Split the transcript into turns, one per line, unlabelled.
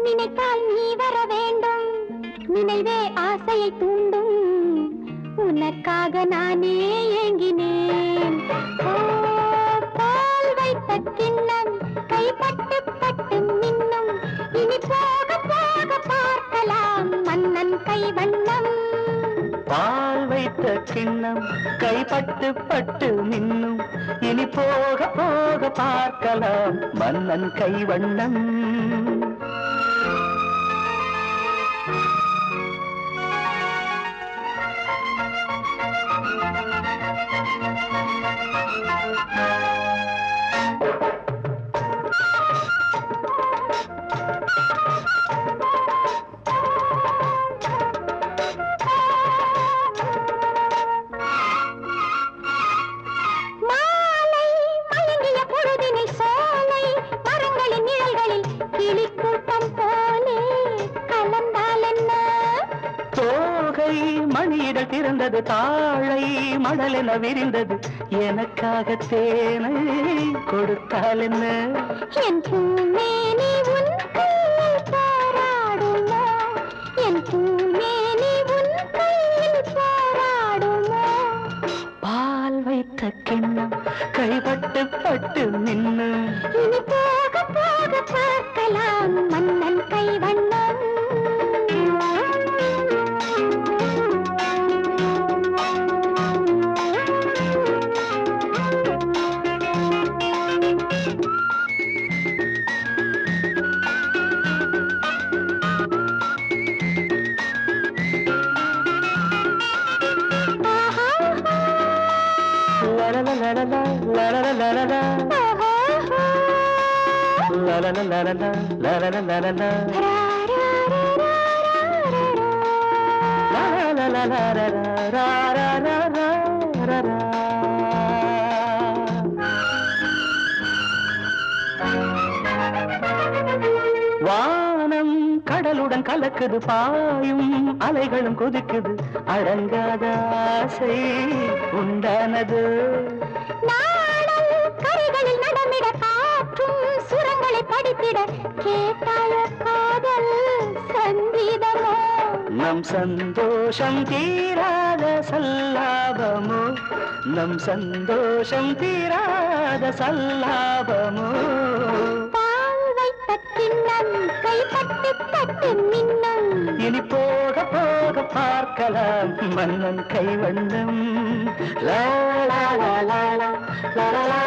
நினைத்தால் நீ வர வேண்டும், நினைவே ஆசையை தூண்டும், உனக்காக நானே ஏங்கினேன். பால் வைத்த கிண்ணம் கைப்பட்டு பட்டு மின்னும், இனி போக போக பார்க்கலாம் மன்னன் கைவண்ணம்.
பால் வைத்த கிண்ணம் கைப்பட்டு பட்டு மின்னும், இனி போக போக பார்க்கலாம் மன்னன் கைவண்ணம். மணியிடல் திறந்தது, தாழை மடலென விரிந்தது, எனக்காக தேனை கொடுத்தால் என்ன?
என் பூமேனி உன் கையில் போராடுமோ, என் பூமேனி உன் கையில் போராடுமோ.
பால் வைத்த கிண்ணம் கைப்பட்டு பட்டு நின்னு,
இனி போக போக பார்க்கலாம் மன்னன் கைவண்ணம்.
la la la la la la la la la la la la la la la la la la la. வானம் கடலுடன் கலக்குது, பாயும் அலைகளும் கொதிக்குது, அடங்காத ஆசை உண்டானது.
நாடல் கரைகளில் நடமிட, காற்றும் சுரங்களை படித்திட, கேட்டாய காதல் சங்கீதமோ.
நம் சந்தோஷம் தீராத சல்லாபமோ, நம் சந்தோஷம் தீராத சல்லாபமோ.
பால் வைத்த கிண்ணம் கைப்பட்டு பட்டு மின்னும்,
இனி போக போக பார்க்கலாம் மன்னன் கைவண்ணம். லா லா லா லா லா லா லா.